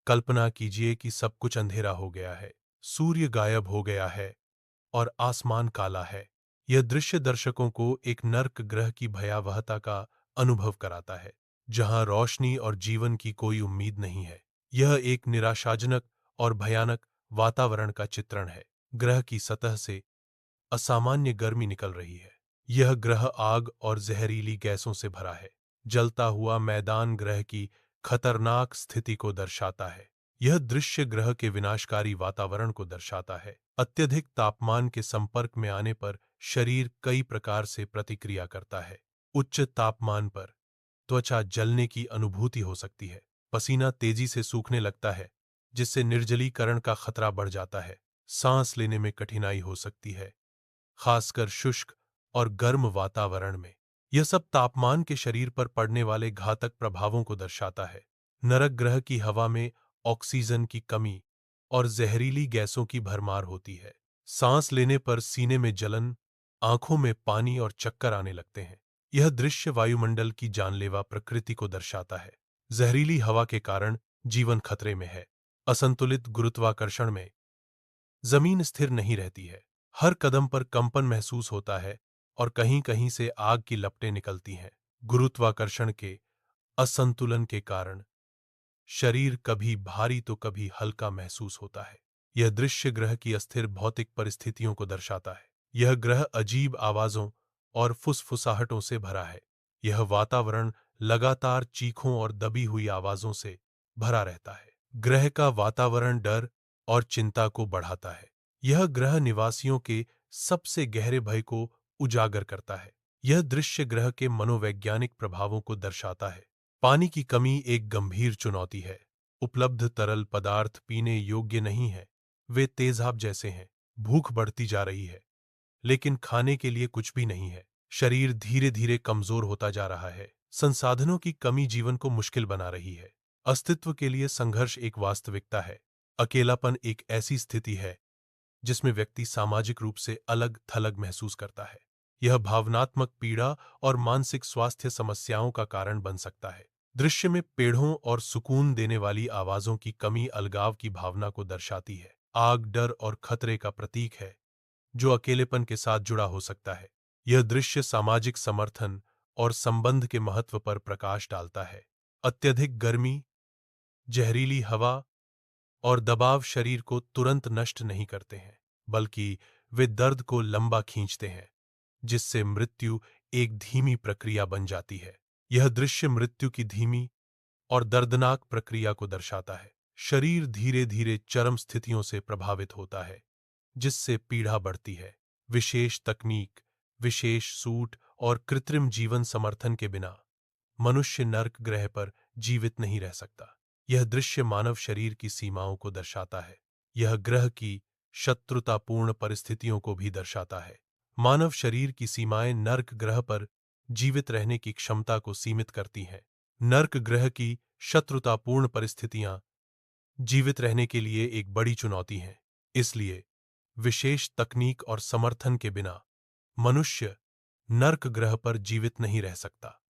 कल्पना कीजिए कि सब कुछ अंधेरा हो गया है, सूर्य गायब हो गया है और आसमान काला है। यह दृश्य दर्शकों को एक नर्क ग्रह की भयावहता का अनुभव कराता है, जहां रोशनी और जीवन की कोई उम्मीद नहीं है। यह एक निराशाजनक और भयानक वातावरण का चित्रण है। ग्रह की सतह से असामान्य गर्मी निकल रही है। यह ग्रह आग और जहरीली गैसों से भरा है। जलता हुआ मैदान ग्रह की खतरनाक स्थिति को दर्शाता है। यह दृश्य ग्रह के विनाशकारी वातावरण को दर्शाता है। अत्यधिक तापमान के संपर्क में आने पर शरीर कई प्रकार से प्रतिक्रिया करता है। उच्च तापमान पर त्वचा जलने की अनुभूति हो सकती है। पसीना तेजी से सूखने लगता है, जिससे निर्जलीकरण का खतरा बढ़ जाता है। सांस लेने में कठिनाई हो सकती है, खासकर शुष्क और गर्म वातावरण में। यह सब तापमान के शरीर पर पड़ने वाले घातक प्रभावों को दर्शाता है। नरक ग्रह की हवा में ऑक्सीजन की कमी और जहरीली गैसों की भरमार होती है। सांस लेने पर सीने में जलन, आंखों में पानी और चक्कर आने लगते हैं। यह दृश्य वायुमंडल की जानलेवा प्रकृति को दर्शाता है। जहरीली हवा के कारण जीवन खतरे में है। असंतुलित गुरुत्वाकर्षण में जमीन स्थिर नहीं रहती है। हर कदम पर कंपन महसूस होता है और कहीं-कहीं से आग की लपटें निकलती हैं। गुरुत्वाकर्षण के असंतुलन के कारण शरीर कभी भारी तो कभी हल्का महसूस होता है। यह दृश्य ग्रह की अस्थिर भौतिक परिस्थितियों को दर्शाता है। यह ग्रह अजीब आवाजों और फुसफुसाहटों से भरा है। यह वातावरण लगातार चीखों और दबी हुई आवाजों से भरा रहता है। ग्रह का वातावरण डर और चिंता को बढ़ाता है। यह ग्रह निवासियों के सबसे गहरे भय को उजागर करता है। यह दृश्य ग्रह के मनोवैज्ञानिक प्रभावों को दर्शाता है। पानी की कमी एक गंभीर चुनौती है। उपलब्ध तरल पदार्थ पीने योग्य नहीं है। वे तेजाब जैसे हैं। भूख बढ़ती जा रही है, लेकिन खाने के लिए कुछ भी नहीं है। शरीर धीरे धीरे कमजोर होता जा रहा है। संसाधनों की कमी जीवन को मुश्किल बना रही है। अस्तित्व के लिए संघर्ष एक वास्तविकता है। अकेलापन एक ऐसी स्थिति है जिसमें व्यक्ति सामाजिक रूप से अलग थलग महसूस करता है। यह भावनात्मक पीड़ा और मानसिक स्वास्थ्य समस्याओं का कारण बन सकता है। दृश्य में पेड़ों और सुकून देने वाली आवाजों की कमी अलगाव की भावना को दर्शाती है। आग डर और खतरे का प्रतीक है, जो अकेलेपन के साथ जुड़ा हो सकता है। यह दृश्य सामाजिक समर्थन और संबंध के महत्व पर प्रकाश डालता है। अत्यधिक गर्मी, जहरीली हवा और दबाव शरीर को तुरंत नष्ट नहीं करते हैं, बल्कि वे दर्द को लंबा खींचते हैं, जिससे मृत्यु एक धीमी प्रक्रिया बन जाती है। यह दृश्य मृत्यु की धीमी और दर्दनाक प्रक्रिया को दर्शाता है। शरीर धीरे धीरे चरम स्थितियों से प्रभावित होता है, जिससे पीड़ा बढ़ती है। विशेष तकनीक, विशेष सूट और कृत्रिम जीवन समर्थन के बिना मनुष्य नर्क ग्रह पर जीवित नहीं रह सकता। यह दृश्य मानव शरीर की सीमाओं को दर्शाता है। यह ग्रह की शत्रुतापूर्ण परिस्थितियों को भी दर्शाता है। मानव शरीर की सीमाएं नर्क ग्रह पर जीवित रहने की क्षमता को सीमित करती हैं। नर्क ग्रह की शत्रुतापूर्ण परिस्थितियां जीवित रहने के लिए एक बड़ी चुनौती हैं। इसलिए विशेष तकनीक और समर्थन के बिना मनुष्य नर्क ग्रह पर जीवित नहीं रह सकता।